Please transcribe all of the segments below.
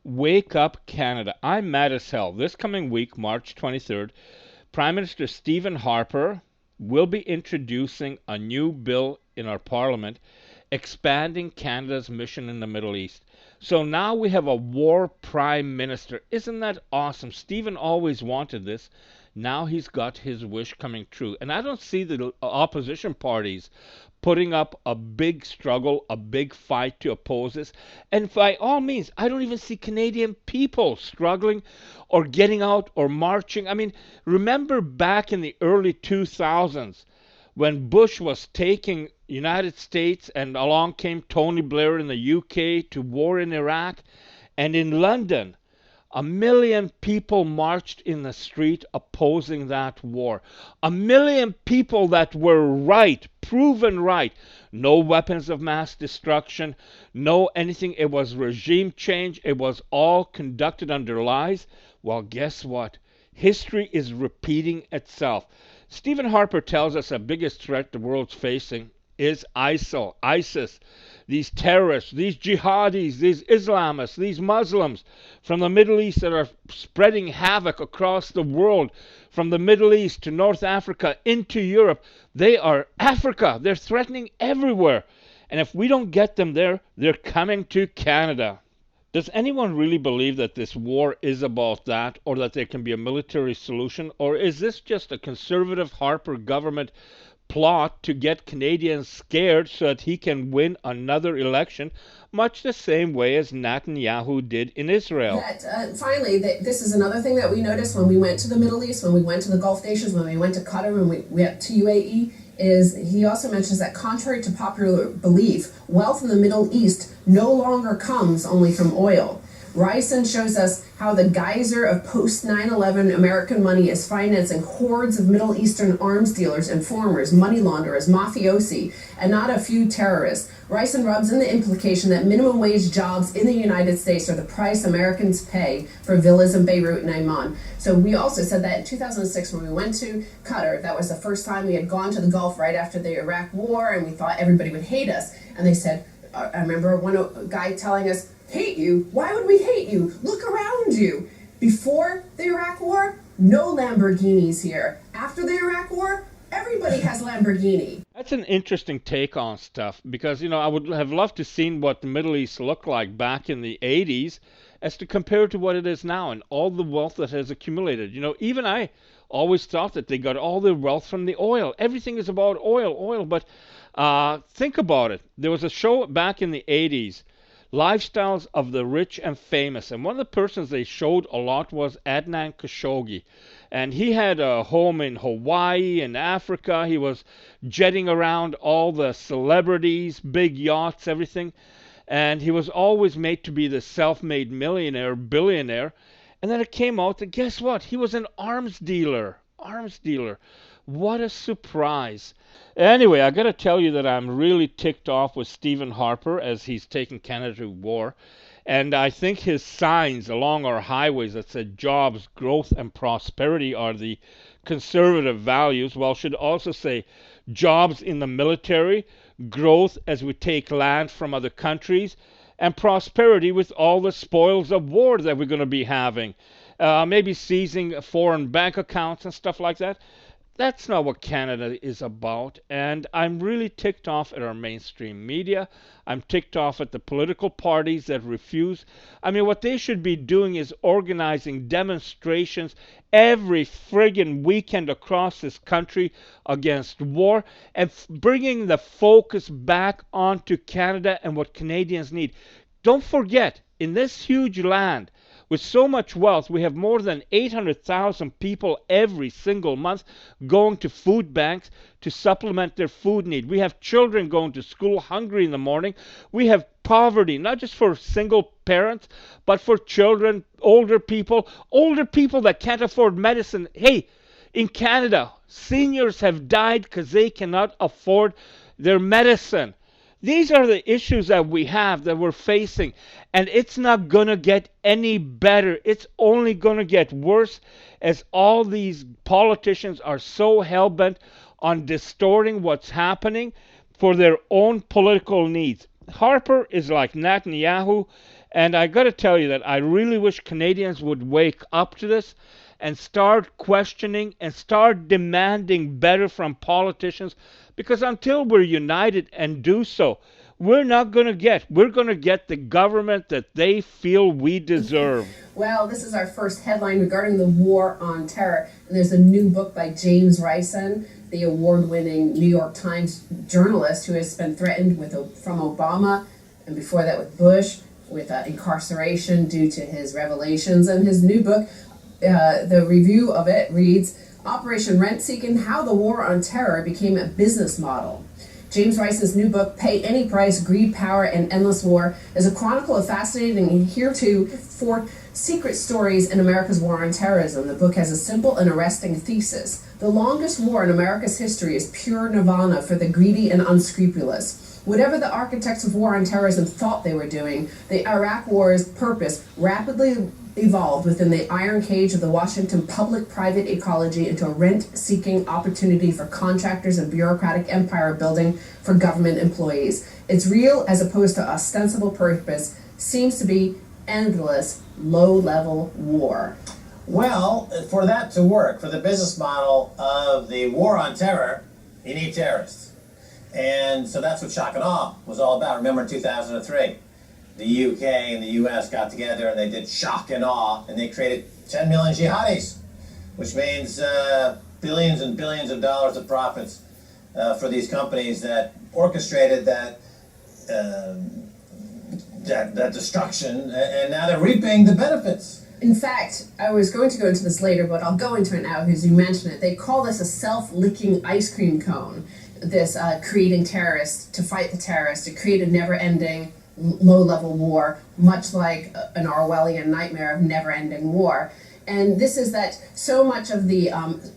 Wake up, Canada. I'm mad as hell. This coming week, March 23rd, Prime Minister Stephen Harper will be introducing a new bill in our Parliament expanding Canada's mission in the Middle East. So now we have a war prime minister. Isn't that awesome? Stephen always wanted this. Now he's got his wish coming true. And I don't see the opposition parties putting up a big struggle, a big fight to oppose this. And by all means, I don't even see Canadian people struggling or getting out or marching. I mean, remember back in the early 2000s when Bush was taking United States and along came Tony Blair in the UK to war in Iraq, and in London 1 million people marched in the street opposing that war. 1 million people that were right, proven right. No weapons of mass destruction, no anything. It was regime change. It was all conducted under lies. Well, guess what? History is repeating itself. Stephen Harper tells us the biggest threat the world's facing is ISIL, ISIS, these terrorists, these jihadis, these Islamists, these Muslims from the Middle East that are spreading havoc across the world, from the Middle East to North Africa into Europe. They are Africa. They're threatening everywhere. And if we don't get them there, they're coming to Canada. Does anyone really believe that this war is about that, or that there can be a military solution? Or is this just a conservative Harper government plot to get Canadians scared so that he can win another election, much the same way as Netanyahu did in Israel? Finally, this is another thing that we noticed when we went to the Middle East, when we went to the Gulf nations, when we went to Qatar, when we went to UAE, is he also mentions that contrary to popular belief, wealth in the Middle East no longer comes only from oil. Ryson shows us how the geyser of post-9/11 American money is financing hordes of Middle Eastern arms dealers, informers, money launderers, mafiosi, and not a few terrorists. Ryson rubs in the implication that minimum wage jobs in the United States are the price Americans pay for villas in Beirut and Amman. So we also said that in 2006 when we went to Qatar, that was the first time we had gone to the Gulf right after the Iraq War, and we thought everybody would hate us. And they said, I remember one guy telling us, hate you? Why would we hate you? Look around you. Before the Iraq War, no Lamborghinis here. After the Iraq War, everybody has Lamborghini. That's an interesting take on stuff because, I would have loved to seen what the Middle East looked like back in the 80s as to compare to what it is now and all the wealth that has accumulated. Even I always thought that they got all their wealth from the oil. Everything is about oil, but think about it. There was a show back in the 80s, Lifestyles of the Rich and Famous, and one of the persons they showed a lot was Adnan Khashoggi, and he had a home in Hawaii and Africa. He was jetting around all the celebrities, big yachts, everything, and he was always made to be the self-made millionaire, billionaire. And then it came out that guess what? He was an arms dealer. What a surprise. Anyway, I got to tell you that I'm really ticked off with Stephen Harper as he's taking Canada to war. And I think his signs along our highways that said jobs, growth, and prosperity are the conservative values, well, should also say jobs in the military, growth as we take land from other countries, and prosperity with all the spoils of war that we're going to be having. Maybe seizing foreign bank accounts and stuff like that. That's not what Canada is about, and I'm really ticked off at our mainstream media. I'm ticked off at the political parties that refuse. I mean, what they should be doing is organizing demonstrations every friggin' weekend across this country against war and bringing the focus back onto Canada and what Canadians need. Don't forget, in this huge land, with so much wealth, we have more than 800,000 people every single month going to food banks to supplement their food need. We have children going to school hungry in the morning. We have poverty, not just for single parents, but for children, older people that can't afford medicine. Hey, in Canada, seniors have died because they cannot afford their medicine. These are the issues that we have, that we're facing, and it's not going to get any better. It's only going to get worse as all these politicians are so hell-bent on distorting what's happening for their own political needs. Harper is like Netanyahu, and I got to tell you that I really wish Canadians would wake up to this and start questioning and start demanding better from politicians, because until we're united and do so, we're going to get the government that they feel we deserve. Well, this is our first headline regarding the war on terror. And there's a new book by James Rison, the award-winning New York Times journalist who has been threatened from Obama, and before that with Bush, with incarceration due to his revelations. And his new book, the review of it reads, Operation Rent-Seeking, How the War on Terror Became a Business Model. James Rice's new book, Pay Any Price, Greed, Power, and Endless War, is a chronicle of fascinating and heretofore secret stories in America's war on terrorism. The book has a simple and arresting thesis. The longest war in America's history is pure nirvana for the greedy and unscrupulous. Whatever the architects of war on terrorism thought they were doing, the Iraq War's purpose rapidly evolved within the iron cage of the Washington public-private ecology into a rent-seeking opportunity for contractors and bureaucratic empire building for government employees. Its real, as opposed to ostensible purpose, seems to be endless, low-level war. Well, for that to work, for the business model of the war on terror, you need terrorists. And so that's what shock and awe was all about. Remember in 2003? The UK and the US got together and they did shock and awe, and they created 10 million jihadis, which means billions and billions of dollars of profits for these companies that orchestrated that destruction, and now they're reaping the benefits. In fact, I was going to go into this later, but I'll go into it now because you mentioned it. They call this a self-licking ice cream cone, this creating terrorists to fight the terrorists, to create a never-ending low-level war, much like an Orwellian nightmare of never-ending war. And this is that so much of the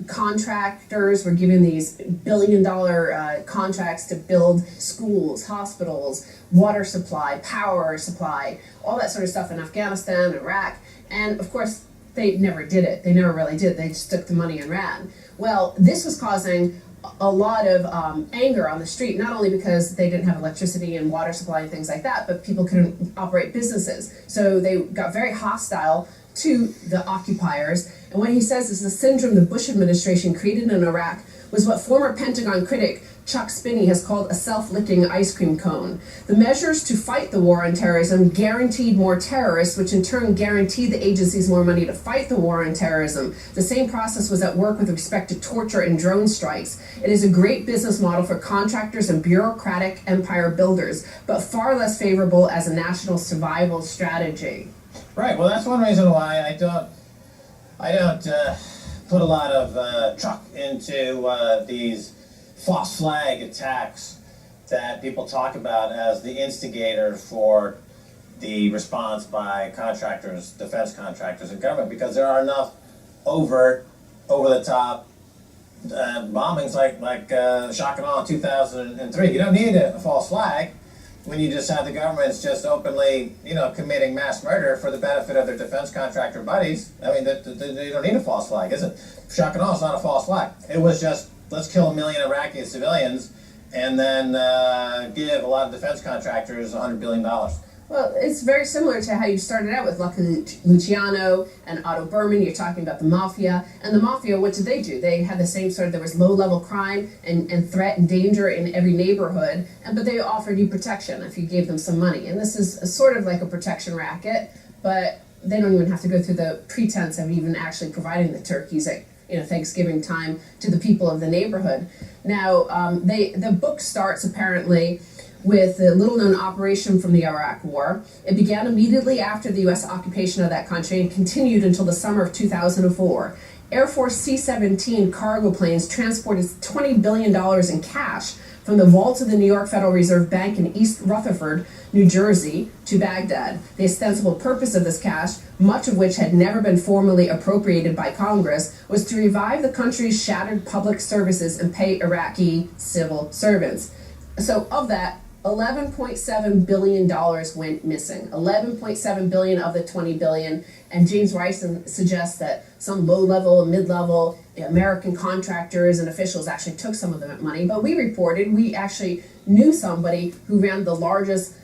contractors were given these billion-dollar contracts to build schools, hospitals, water supply, power supply, all that sort of stuff in Afghanistan, Iraq. And of course, they never did it. They never really did. They just took the money and ran. Well, this was causing a lot of anger on the street, not only because they didn't have electricity and water supply and things like that, but people couldn't operate businesses. So they got very hostile to the occupiers. And what he says is the syndrome the Bush administration created in Iraq was what former Pentagon critic Chuck Spinney has called a self-licking ice cream cone. The measures to fight the war on terrorism guaranteed more terrorists, which in turn guaranteed the agencies more money to fight the war on terrorism. The same process was at work with respect to torture and drone strikes. It is a great business model for contractors and bureaucratic empire builders, but far less favorable as a national survival strategy. Right. Well, that's one reason why I don't put a lot of truck into these false flag attacks that people talk about as the instigator for the response by contractors, defense contractors, and government, because there are enough overt, over-the-top bombings like shock and awe in 2003. You don't need a false flag when you just have the governments just openly, committing mass murder for the benefit of their defense contractor buddies. I mean, they don't need a false flag, is it? Shock and awe is not a false flag. It was just, let's kill 1 million Iraqi civilians and then give a lot of defense contractors $100 billion. Well, it's very similar to how you started out with Lucky Luciano and Otto Berman. You're talking about the mafia. And the mafia, what did they do? They had the same sort of, there was low-level crime and threat and danger in every neighborhood, but they offered you protection if you gave them some money. And this is sort of like a protection racket, but they don't even have to go through the pretense of even actually providing the turkeys at Thanksgiving time to the people of the neighborhood. Now, the book starts apparently with a little-known operation from the Iraq War. It began immediately after the U.S. occupation of that country and continued until the summer of 2004. Air Force C-17 cargo planes transported $20 billion in cash from the vaults of the New York Federal Reserve Bank in East Rutherford, New Jersey, to Baghdad. The ostensible purpose of this cash, much of which had never been formally appropriated by Congress, was to revive the country's shattered public services and pay Iraqi civil servants. So of that, $11.7 billion went missing. $11.7 billion of the $20 billion. And James Rison suggests that some low-level and mid-level American contractors and officials actually took some of the money. But we actually knew somebody who ran the largest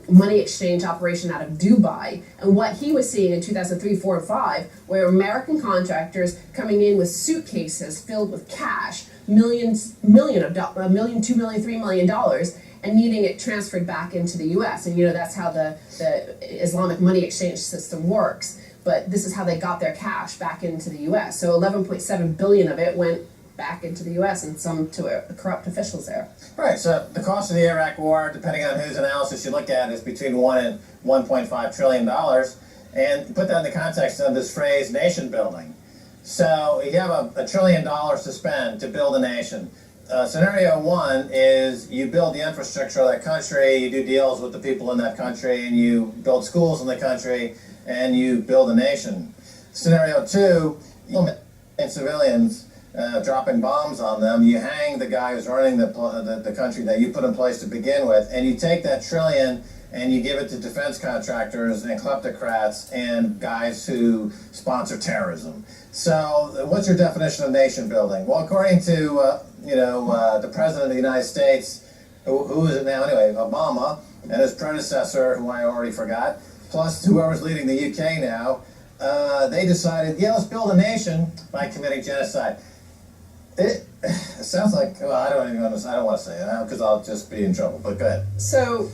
money exchange operation out of Dubai, and what he was seeing in 2003, 4, and 5, where American contractors coming in with suitcases filled with cash, $2 million, $3 million, and needing it transferred back into the U.S. And that's how the Islamic money exchange system works. But this is how they got their cash back into the U.S. So 11.7 billion of it went back into the U.S. and some to corrupt officials there. Right, so the cost of the Iraq War, depending on whose analysis you look at, is between $1 and $1.5 trillion. And put that in the context of this phrase, nation building. So you have $1 trillion to spend to build a nation. Scenario one is you build the infrastructure of that country, you do deals with the people in that country, and you build schools in the country, and you build a nation. Scenario two, you and civilians dropping bombs on them, you hang the guy who's running the country that you put in place to begin with, and you take that trillion and you give it to defense contractors and kleptocrats and guys who sponsor terrorism. So what's your definition of nation building? Well, according to the President of the United States, who is it now anyway, Obama, and his predecessor, who I already forgot, plus whoever's leading the UK now, they decided, let's build a nation by committing genocide. It sounds like, I don't want to say it because I'll just be in trouble, but go ahead. So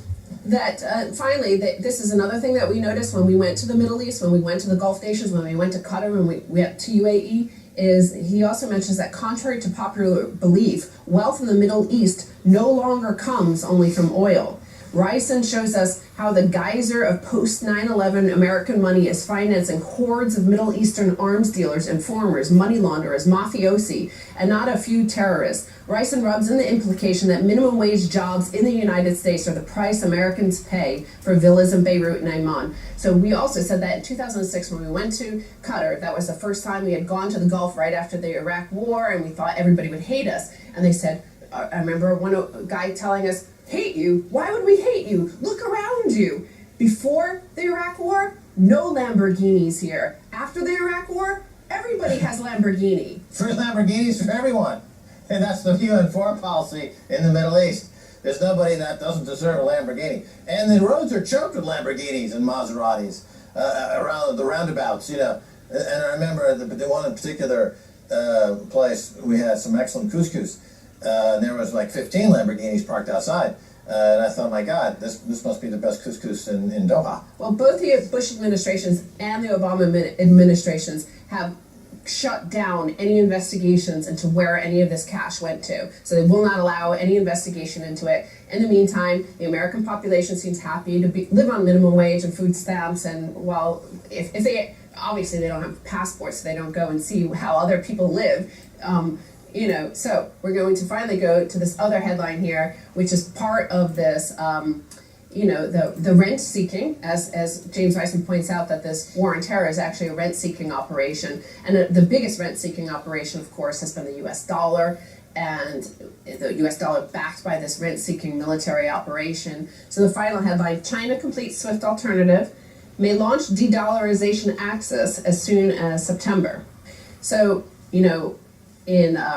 that finally, this is another thing that we noticed when we went to the Middle East, when we went to the Gulf nations, when we went to Qatar, when we went to UAE, is he also mentions that contrary to popular belief, wealth in the Middle East no longer comes only from oil. Rison shows us how the geyser of post-9/11 American money is financing hordes of Middle Eastern arms dealers, informers, money launderers, mafiosi, and not a few terrorists. Rison rubs in the implication that minimum wage jobs in the United States are the price Americans pay for villas in Beirut and Amman. So we also said that in 2006 when we went to Qatar, that was the first time we had gone to the Gulf right after the Iraq War, and we thought everybody would hate us. And they said, I remember one guy telling us, hate you? Why would we hate you? Look around you. Before the Iraq War, no Lamborghinis here. After the Iraq War, everybody has Lamborghini. Free Lamborghinis for everyone. And that's the UN foreign policy in the Middle East. There's nobody that doesn't deserve a Lamborghini. And the roads are choked with Lamborghinis and Maseratis around the roundabouts, And I remember the one in particular place, we had some excellent couscous. There was like 15 Lamborghinis parked outside. And I thought, my God, this must be the best couscous in Doha. Well, both the Bush administrations and the Obama administrations have shut down any investigations into where any of this cash went to. So they will not allow any investigation into it. In the meantime, the American population seems happy to live on minimum wage and food stamps. And well, if they, obviously they don't have passports, so they don't go and see how other people live. So we're going to finally go to this other headline here, which is part of this, the rent seeking, as James Rison points out, that this war on terror is actually a rent seeking operation. And the biggest rent seeking operation, of course, has been the US dollar, and the US dollar backed by this rent seeking military operation. So the final headline, China completes SWIFT alternative, may launch de-dollarization access as soon as September. So,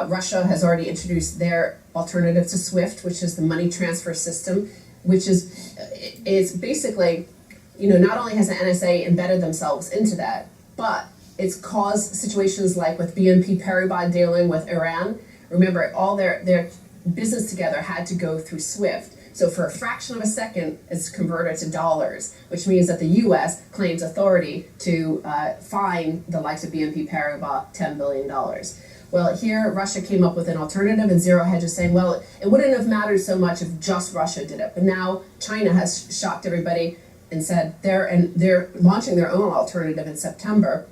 Russia has already introduced their alternative to SWIFT, which is the money transfer system, which is basically, not only has the NSA embedded themselves into that, but it's caused situations like with BNP Paribas dealing with Iran. Remember, all their business together had to go through SWIFT. So for a fraction of a second, it's converted to dollars, which means that the U.S. claims authority to fine the likes of BNP Paribas $10 billion. Well, here, Russia came up with an alternative, and Zero Hedge is saying, well, it wouldn't have mattered so much if just Russia did it. But now China has shocked everybody and said they're launching their own alternative in September.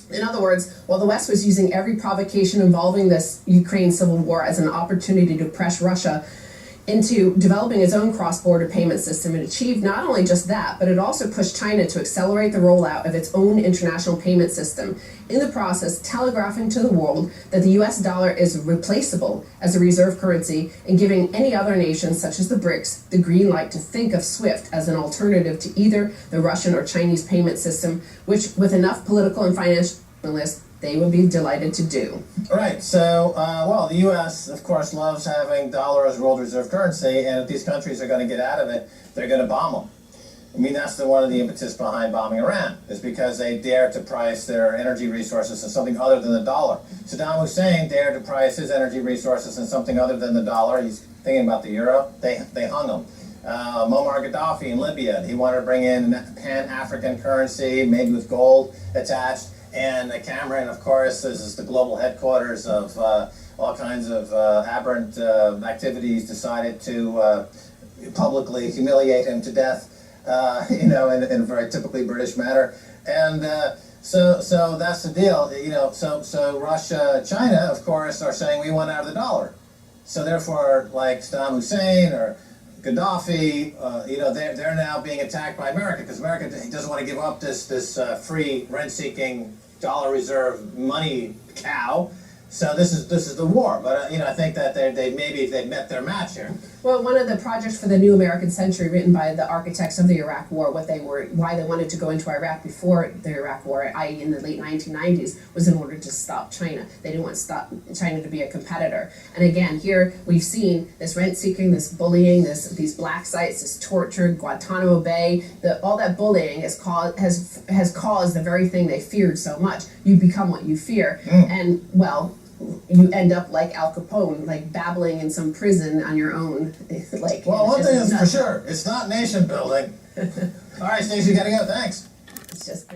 In other words, while the West was using every provocation involving this Ukraine civil war as an opportunity to press Russia into developing its own cross-border payment system, and achieved not only just that, but it also pushed China to accelerate the rollout of its own international payment system, in the process telegraphing to the world that the US dollar is replaceable as a reserve currency, and giving any other nations, such as the BRICS, the green light to think of SWIFT as an alternative to either the Russian or Chinese payment system, which, with enough political and financial lists, they would be delighted to do. Right, so, well, the U.S., of course, loves having dollar as world reserve currency, and if these countries are going to get out of it, they're going to bomb them. I mean, that's one of the impetus behind bombing Iran, is because they dare to price their energy resources in something other than the dollar. Saddam Hussein dared to price his energy resources in something other than the dollar. He's thinking about the euro. They hung him. Muammar Gaddafi in Libya, he wanted to bring in pan-African currency, maybe with gold attached. And Cameron, of course, is the global headquarters of all kinds of aberrant activities, decided to publicly humiliate him to death, you know, in a very typically British manner. And so that's the deal, you know. So Russia, China, of course, are saying we want out of the dollar. So therefore, like Saddam Hussein or Gaddafi, you know, they're now being attacked by America, because America doesn't want to give up this free rent-seeking dollar reserve money cow. So this is the war. But you know, I think that they've met their match here. Well, one of the projects for the New American Century, written by the architects of the Iraq War, why they wanted to go into Iraq before the Iraq War, i.e. in the late 1990s, was in order to stop China. They didn't want China to be a competitor. And again, here we've seen this rent-seeking, this bullying, these black sites, this torture, Guantanamo Bay, all that bullying has caused the very thing they feared so much. You become what you fear. And, well, you end up like Al Capone, like babbling in some prison on your own. Like, well, one thing is for sure, it's not nation building. All right, Stacey, gotta go. Thanks. It's just